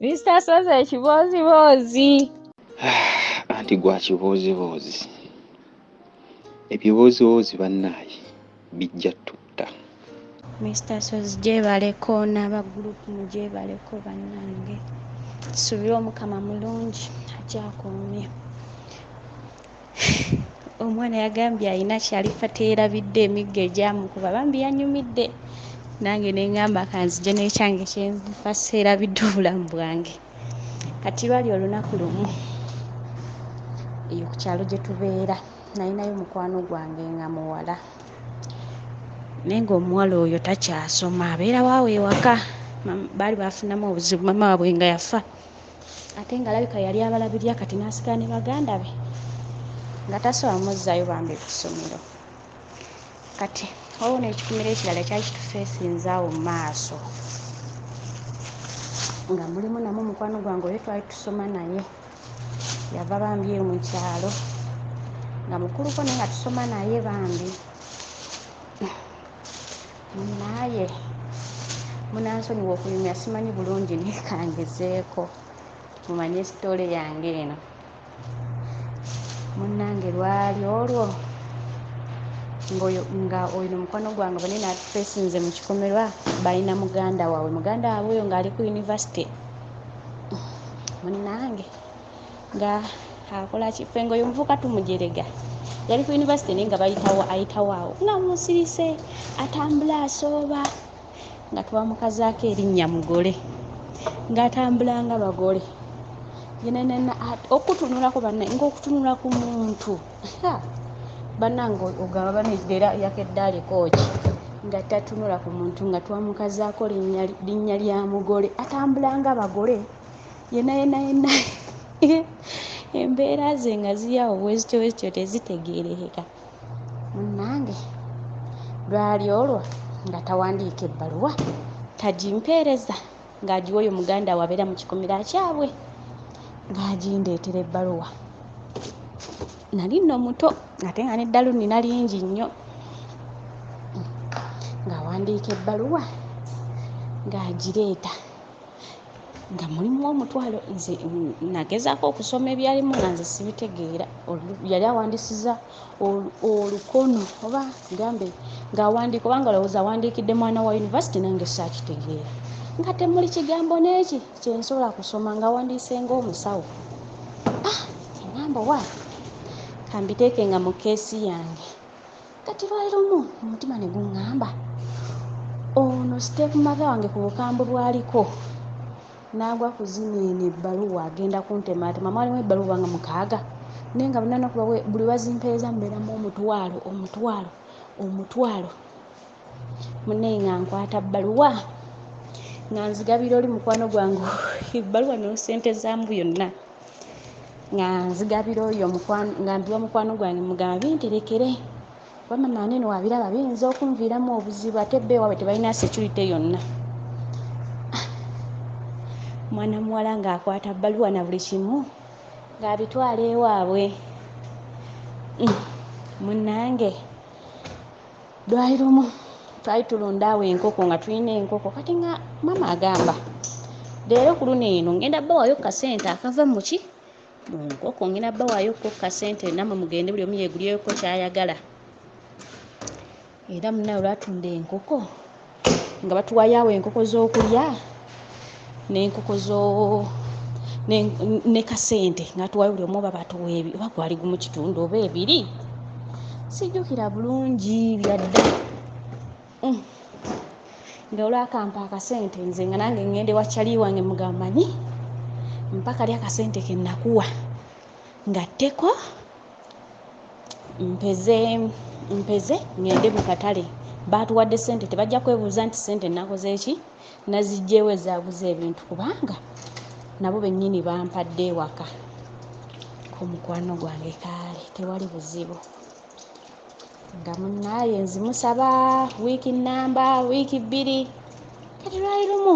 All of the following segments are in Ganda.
Mr. Soze kibozibozi. Anti gwa kibozibozi. Ebibozibozi bannaaye bijja tutta. Mr. Soze gyebaleko n'abagurupu mugyebaleko bannange. Tusubire Omukama mulungi akyakuumye. Omwana yagambye alina kyalifa teerabidde emiggo egyamukuba bambi yanyumidde. Nange ne ngamba kanzije n'ekyange kyenfa seerabidde obulamu bwange. Kati lwali olunaku lumu eyo ku kyalo gye tubeera nalinayo mukwano gwange nga muwala naye ng'omuwala oyo takyasoma abeera waawe ewaka. Baali bafunamu obuzibu mama waabwe nga yafa ate nga alabika yali abalabirira kati n'asigala ne baganda be nga tasobola muzzaayo bambi ku ssomero. Kati waliwo n'ekikomera ekirala ekyali kitufeesinze awo mu maaso nga mulimu namwe mukwano gwange oyo twali tusoma naye yava bambi eyo mu kyalo nga mukuluko naye nga tusoma naye bambi naye munansonyiwa okuyumya simanyi bulungi nekangezeeko mumanye sitole yange eno. Munnange lwali olwo nga oyo mukwano gwange bane natufeesinze mu kikomerwa balina muganda waabwe oyo ng'ali ku yunivasite. Munnange nga akola kifengo oyo muvuka tumujerega yali ku yunivasite naye nga ayitawo awo nga musirise atambula asooba nga twamukazaako erinnya mugole ng'atambula nga bagole yenenena okutunulako bannaye ng'okutunula ku muntu bannange ogamba banezera yakedde aliko ki nga tatunula ku muntu nga twamukazaako linnya lya mugole atambula nga bagole yenna embeera ze nga ziyawo bwezityo tezitegeerekeka. Munnange lwali olwo nga tawandiika ebbaluwa tagimpeereza ng'agiwa oyo muganda we abeera mu kikomera kyabwe ng'agindeetera ebbaluwa. Nali nno muto ate nga n'eddalu nnina lingi nnyo ng'awandiika ebbaluwa ng'agireeta nga mulimu omutwalo. Nze nagezaako okusoma ebyalimu nga nze sibitegeera. Yali awandisiza olukono oba ngambe ng'awandiika oba nga lowooza awandiikidde mwana wa yunivasite nange saakitegeera nga temuli kigambo n'eki kyensobola kusoma ng'awandiise ng'omusawo. Ngamba wa kambiteeke nga mu keesi yange. Kati lwali lumu omutima ne guŋŋamba ono siteepu mother wange ku bukambwe bwaliko n'agwa kuzina eno ebbaluwa agenda kuntematema mwalimu ebbaluwa nga 6 naye nga bunanakuba buli wazimpeereza mbeeramu omutwalo munnaye nga nkwata bbaluwa nga nzigabira oli mukwano gwange ebbaluwa n'osente zambu yonna nga nzigabira oyo nga mbiwa mukwano gwange mugamba binterekere kuba mama nene wabiraba biyinza okunviiramu obuzibu ate bbe ewaabwe tebalina security yonna. Mwana muwala ng'akwata bbaluwa na buli kimu ng'abitwala ewaabwe. Munnange lwali lumu twali tulunda awo enkoko nga tulina enkoko kati nga mama agamba leero ku luno eno ngenda bbawaayo kasente akava mu nkoko ngenda bbawaayo ko kasente nammwe mugende buli omu yeegulyeko kyayagala. Era munnaye olwatunda enkoko nga batuwaayo awo enkoko z'okulya n'enkoko ne kasente nga tuwaayo buli omu oba batuwa oba gwali gumu kitundu oba 2 sijjukira bulungi byadda nga olwakampa akasente nze nga nange ngende wakyali wange mugamba manyi mpaka lya kasente ke nakuwa ngatteko mpeze ngende mu katale baatuwadde sente tebajja kwebuuza nti sente nakoze eki nazijjeewo ezaaguza ebintu kubanga nabo bennyini bampadde ewaka ku mukwano gwange kaale tewali buzibu nga munnaaye nzimusaba wiiki nnamba wiiki 2 kati lwali lumu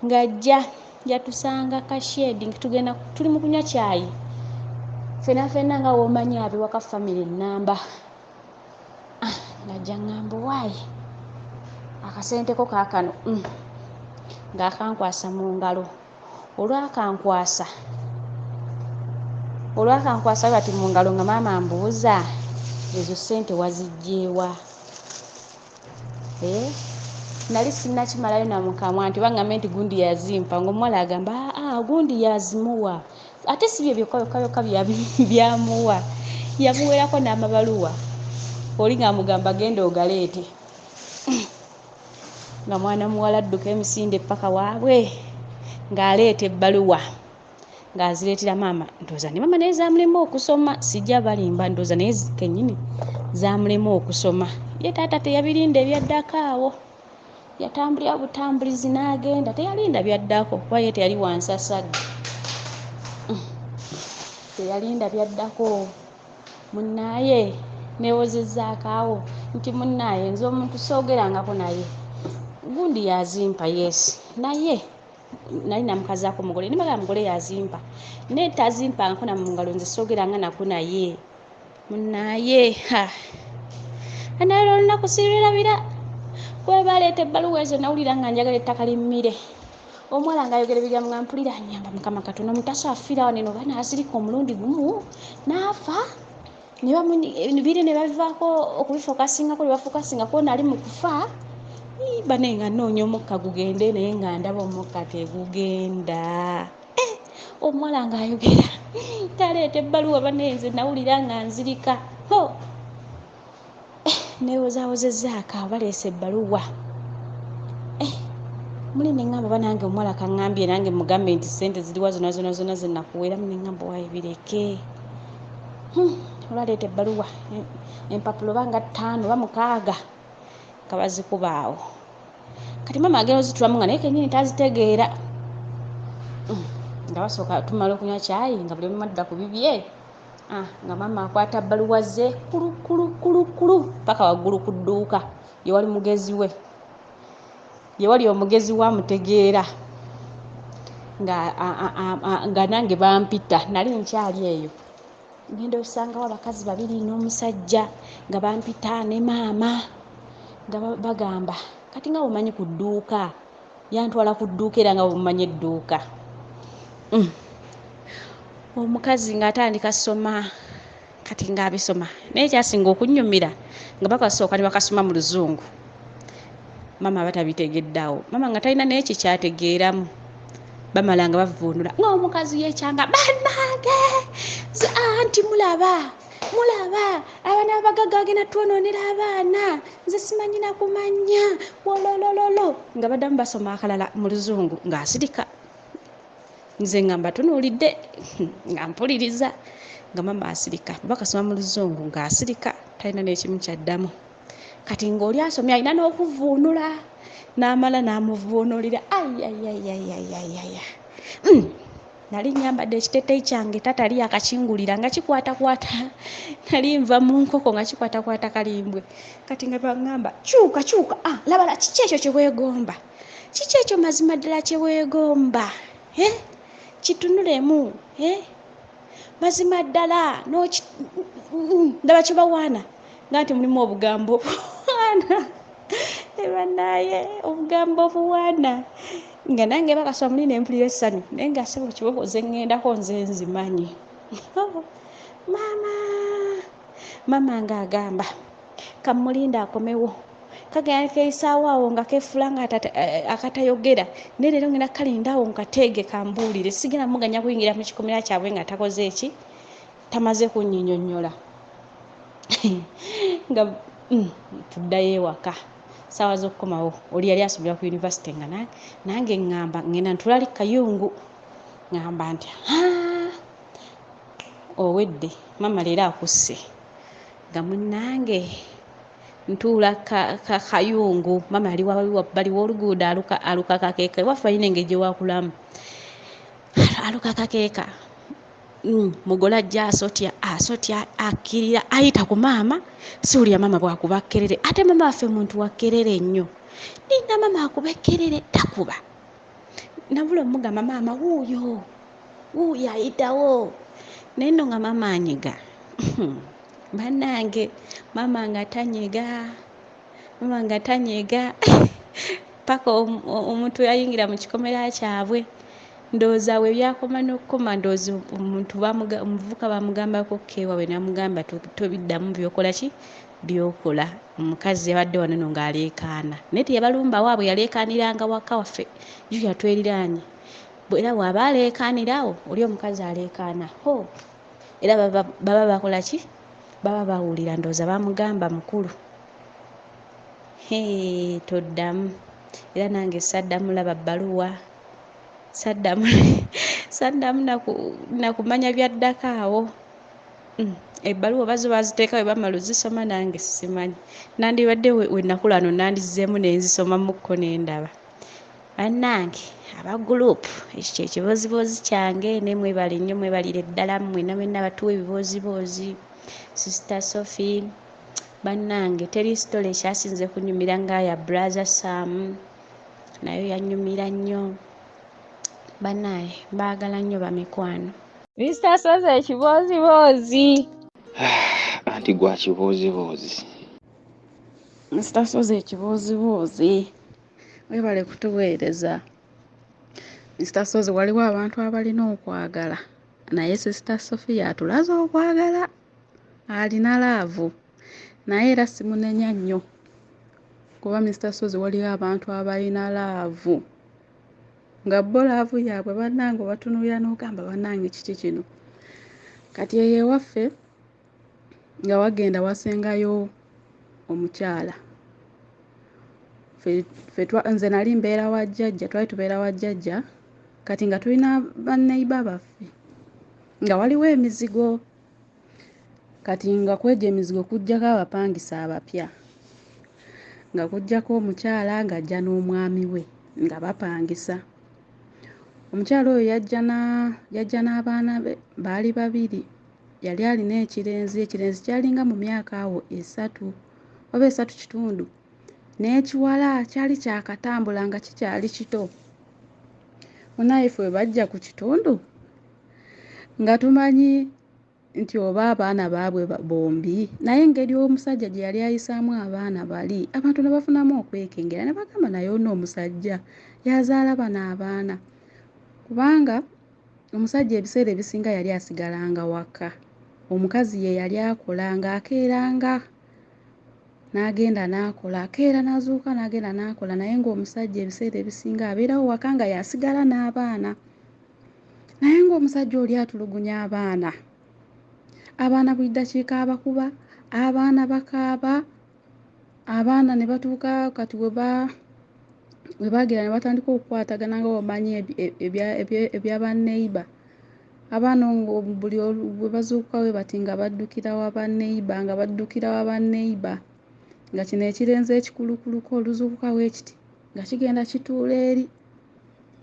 ng'ajja yatusanga kashedi tugenda tuli mu kunywa caayi fenna nga womanyi abewaka family ennamba ng'ajja ng'amba waayi akasente ko kaakano ng'akankwasa mu ngalo. Olwakankwasa bati mu ngalo nga maama ambuuza, ezo ssente waziggyeewa? Nali sinnakimalayo na mukamwa nti baŋŋambe nti gundi yazimpa, ng'omuwala agamba gundi yazimuwa. Ate si bye byokka byamuwa, yamuweerako n'amabaluwa. Oli ng'amugamba genda ogaleete. Nga mwana muwala adduka emisinde paka waabwe ng'aleeta ebbaluwa ng'azireetera maama. Ndowooza ne maama naye zaamulema okusoma, sijja balimba, ndowooza naye kennyini zaamulema okusoma. Ye taata teyabirinda ebyaddako awo, yatambulira butambulizi n'agenda, teyalinda byaddako kuba ye teyali wansasagge. Teyalinda byaddako. Munnaaye neewozezzaako awo nti munnaaye nze omuntu soogerangako naye. Gundi yazimpa yes, naye nali namukazaako mugole nibaga mugole yazimpa naye tazimpangako na mu ngalo, nze soogeranga nako naye. Munnaaye analo olunaku sirulabira bwe baleeta ebbaluwa ezo nawulira nga njagala ettaka limmire. Omuwala ng'ayogera ebigambo nga mpulira nnyamba Mukama Katonda omutaso afiira wano eno oba n'asirika omulundi gumu n'afa. Biri ne babivaako okubifokasingako ne bafokasingako nali mu kufa. Bane nga nnoonya omukka gugende naye nga ndaba omukka tegugenda. Omuwala ng'ayogera taleeta ebbaluwa bane nze nawulira nga nzirika. Neewozaawozezzaako awo baleese ebbaluwa. Muli ne ŋŋamba oba nange omuwala kaŋŋambye nange mugambe nti ssente ziriwa zonna ze nakuweeramu, ne ŋŋamba waayo bireke. Olwaleeta ebbaluwa empapulo banga 5 oba 6 nga bazikuba awo. Kati maama agenda ozitulamu nga naye kennyini tazitegeera. Nga basooka tumala okunywa caayi nga buli omu adda ku bibye. Nga maama akwata bbaluwa ze kulu paka waggulu ku dduuka yewali mugezi we, yewali omugezi we amutegeera. Nga nange bampita, nali nkyali eyo. Ngenda osangawo abakazi 2 n'omusajja nga bampita ne maama nga bagamba kati nga bumanyi ku dduuka, yantwala ku dduuka era nga bumanyi edduuka. Omukazi ng'atandika soma, kati ng'abisoma naye kyasinga okunnyumira nga bakasooka ne bakasoma mu Luzungu. Maama batabitegedde awo, maama nga talina naye kikyategeeramu. Bamala nga bavuunula ng'omukazi yeekyanga, bannange anti mulaba abaana abagagga bagenda twonoonera abaana, nze simanyi na kumanya wololololo. Nga baddamu basoma akalala mu Luzungu ng'asirika. Nze nga mbatunuulidde nga mpuliriza nga maama asirika, bakasoma mu Luzungu ng'asirika, talina n'ekimu kyaddamu. Kati ng'oli asomye alina n'okuvuunula, n'amala n'amuvuunulira. Nali nyambadde ekiteeteeyi kyange tatali akakingulira nga kikwatakwata, nali nva mu nkoko nga kikwatakwata kalimbwe. Kati nga baŋŋamba kyuka labala kiki ekyo kye weegomba, kiki ekyo mazima ddala kye weegomba, kitunulemu, mazima ddala ndaba kye bawaana nga nti mulimu obugambo obuwaana. Bannaaye obugambo obuwaana nga nange bakasoma muli n'empulira essanyu naye nga sebo kiboko ze ŋŋendako nze nzimanyi. Maama ng'agamba kamulinde akomewo, kagenda keeyisaawo awo nga keefula nga akatayogera, naye leero ngenda kalinda awo nkateege kambuulire, sigenda muganya kuyingira mu kikomera kyabwe nga takoze eki, tamaze kunnyinyonnyola. Nga tuddayo ewaka saawa z'okukomawo, oli yali asomera ku yunivasite nga nange ŋŋamba ngenda ntulali Kayungu, ŋŋamba nti owedde maama leero akusse, nga munnange ntuula Kayungu, maama ali wabbali w'oluguudo aluka kakeeka, waffe alina engeri gye wakulamu, aluka kakeeka. Mugole ajja asotya akkirira ayita ku maama, siwulira maama bw'akuba kkerere, ate maama waffe muntu wa kkerere nnyo, nina maama akuba ekkerere takuba. Nabula omugamba maama wuuyo ayitawo, naye nno nga maama anyiga. Bannange maama nga tanyega paka omuntu yayingira mu kikomera kyabwe ndowooza we byakoma n'okukoma ndowooza omuvubuka bamugambako keewawe namugamba tobiddamu byokola ki byokola omukazi yabadde wano no ng'aleekaana naye teyabalumba waabwe yaleekaaniranga waka waffe juya tweriraanye era bw'aba aleekaanirawo oli omukazi aleekaana ho era baba bakola ki baba bawulira ndowooza bamugamba mukulu toddamu era nange saddamu laba bbaluwa saddamu nakumanya byaddako awo ebbaluwa bazo baziteeka we bamala ozisoma nange simanyi nandibadde we nakula no nandizzeemu nenzisomamukko nendaba bannange aba gurupu ekyo kyekiboozibozi kyange ne mwebale nnyo mwebalire ddala mwena mwenna batuwa ebiboozibozi sisita Sophie bannange teri sitole ekyasinze kunyumira ng'aya brother Sam nayo yanyumira nnyo bannaaye mbaagala nnyo bamikwano Mr. Soze ekiboozibozi anti gwa kiboozibozi Mr. Soze ekiboozibozi webale kutuweereza Mr. Soze waliwo abantu abalina okwagala naye Sister Sophie atulaze okwagala alina laavu naye era simunenya nnyo kuba Mr. Soze waliwo abantu abalina laavu nga bo laavu yaabwe bannange batunuulira n'ogamba bannange kiki kino kati eyo ewaffe nga wagenda wasengayo omukyala nze nali mbeera wa jjajja twali tubeera wa jjajja kati nga tulina banneiba baffe nga waliwo emizigo kati nga kwegyo emizigo kujjako abapangisa abapya nga kujjako omukyala ng'ajja n'omwami we nga bapangisa omukyala oyo yajja n'abaana be baali babiri yali alina ekirenzi kyalinga mu myaka awo 3 oba 3.5 n'ekiwala kyali kyakatambula nga kikyali kito munaife we bajja ku kitundu nga tumanyi nti oba abaana baabwe bombi naye engeri omusajja gye yali ayisaamu abaana bali abantu ne bafunamu okwekengera ne bagamba naye ono omusajja yazaala bano abaana kubanga omusajja ebiseera ebisinga yali asigalanga waka omukazi ye yali akola ng'akeeranga n'agenda n'akola akeera n'azuuka n'agenda n'akola naye ng'omusajja ebiseera ebisinga abeerawo waka nga yasigala n'abaana naye ng'omusajja oli atulugunya abaana buli ddakiika abakuba abaana bakaaba abaana ne batuuka kati we baagera ne batandika okukwatagana nga bamanyi ebyabanneiba abaana buli bwe bazuukuka we bati nga baddukira wa banneiba nga kino ekirenze ekikulukuluko oluzuukuka we kiti nga kigenda kituula eri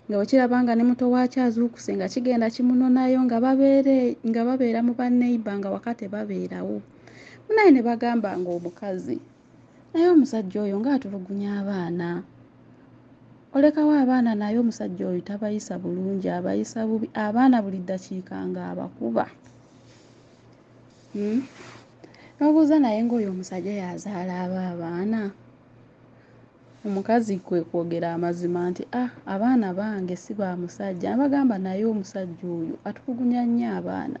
nga bwe kiraba nga ne muto waakyo azuukuse nga kigenda kimunonayo nga babeera mu banneiba nga waka tebabeerawo munaye ne bagamba ng'omukazi naye omusajja oyo ng'atulugunya abaana olekawo abaana naye omusajja oyo tabayisa bulungi abayisa bubi abaana buli ddakiika ng'abakuba n'obuuza naye ng'oyo omusajja yazaala abaana omukazi kwe kwogera amazima nti abaana bange si ba musajja nabagamba naye omusajja oyo atulugunya nnyo abaana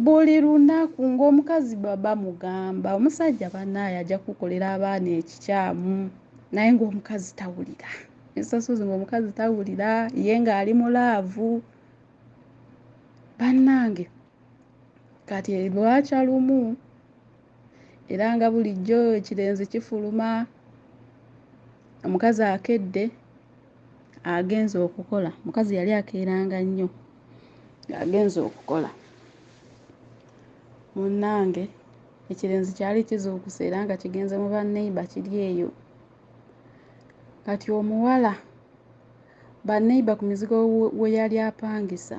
buli lunaku ng'omukazi baba mugamba omusajja bannaaye ajja kukolera abaana ekikyamu naye ng'omukazi tawulira ensasozi ng'omukazi tawulira ye ng'ali mu laavu bannange kati lwakya lumu era nga bulijjo ekirenzi kifuluma omukazi akedde agenze okukola omukazi yali akeeranga nnyo agenze okukola munnange ekirenzi kyali kizuukuse era nga kigenze mu banneiba kiri eyo kati omuwala banneiba ku mizigo we yali apangisa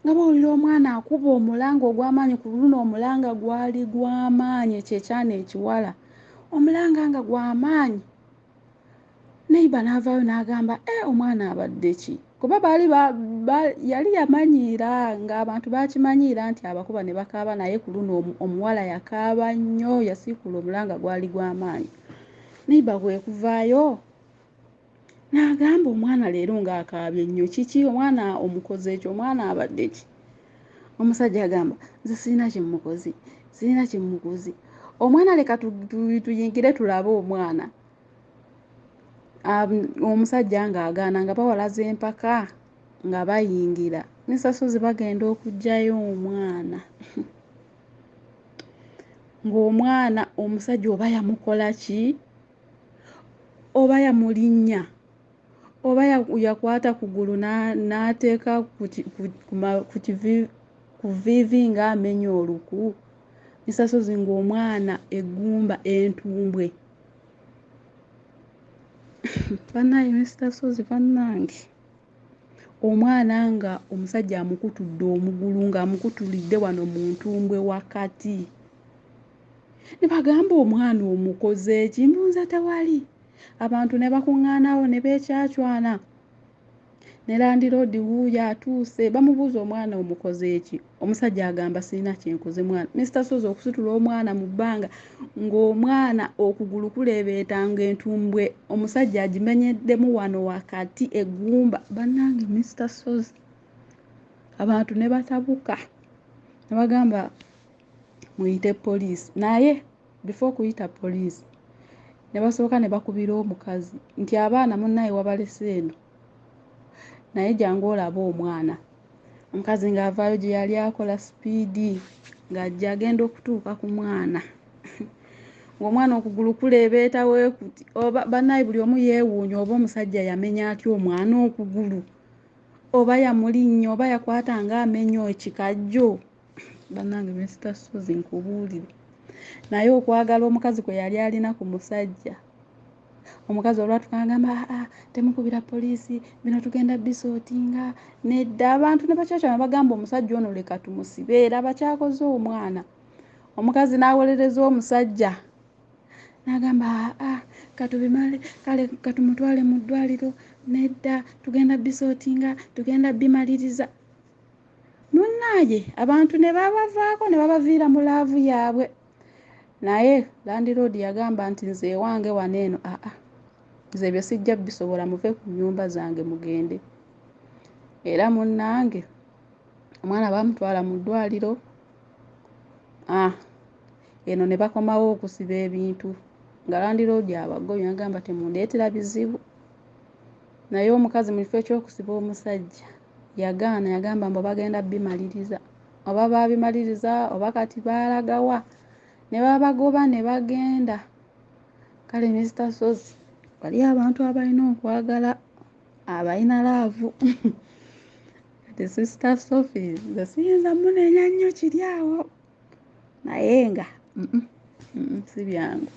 nga bawulira omwana akuba omulanga ogw'amaanyi ku luno omulanga gwali gw'amaanyi ekyekyana ekiwala omulanga nga gw'amaanyi neiba n'avaayo n'agamba omwana abadde ki kuba yali yamanyiira ng'abantu bakimanyiira nti abakuba ne bakaaba naye ku luno omuwala yakaaba nnyo yasiikula omulanga gwali gw'amaanyi neiba kwe kuvaayo n'agamba omwana leero ng'akaabye nnyo kiki omwana omukoze ekyo omwana abadde ki omusajja agamba nze sirina kimukozi omwana leka tuyingire tulabe omwana omusajja ng'agaana nga bawalaza empaka nga bayingira n'essasozi bagenda okuggyayo omwana ng'omwana omusajja oba yamukola ki oba yamulinnya oba yakwata kugulu n'ateeka ku viivi ng'amenya oluku n'essasozi ng'omwana eggumba entumbwe bannaaye n'essasozi bannange omwana nga omusajja amukutudde omugulu ng'amukutulidde wano mu ntumbwe wakati ne bagamba omwana omukoze eki mbuuza tewali abantu ne bakuŋŋaanawo ne beekyacwana ne landiroodi wuuyo atuuse bamubuuza omwana omukoze eki omusajja agamba sirina kyenkoze mwana Mr. Sozi okusitula omwana mu bbanga ng'omwana okugulu kuleebeeta ng'entumbwe omusajja agimenyeddemu wano wakati eggumba bannange Mr. Sozi abantu ne batabuka ne bagamba muyite poliisi naye before kuyita poliisi ne basooka ne bakubira omukazi nti abaana munnaye wabalese eno naye jangu olaba omwana omukazi ng'avaayo gye yali akola sipiidi ng'ajja agenda okutuuka ku mwana ng'omwana okugulu kuleebeeta weekuti oba bannaye buli omu yeewuunya oba omusajja yamenya atya omwana okugulu oba yamulinnya oba yakwata ng'amenya ekikajjo bannange Mr. Sozi nkubuulire naye okwagala omukazi kwe yali alina ku musajja omukazi olwatukagamba temukubira poliisi bino tugenda bisootinga nedda abantu ne bakyakya ne bagamba omusajja ono leka tumusibe era bakyakoze omwana omukazi n'awolereza omusajja n'agamba katubimale kale katumutwale mu ddwaliro nedda tugenda bisootinga tugenda bimaliriza munnaaye abantu ne babavaako ne babaviira mu laavu yaabwe naye landiroodi yagamba nti nze ewange wano eno nze ebyo sijja bisobola muve ku nnyumba zange mugende era munnange omwana bamutwala mu ddwaliro eno ne bakomawo okusiba ebintu nga landiroodi abagobye agamba temundeetera bizibu naye omukazi mu kifo ekyokusiba omusajja yagaana yagamba mbu bagenda bimaliriza oba babimaliriza oba kati baalagawa ne babagoba ne bagenda kale Mr. Sozi wali abantu abalina okwagala abalina laavu kati Sister Sophie nze siyinza munenya nnyo kiri awo naye nga si byangu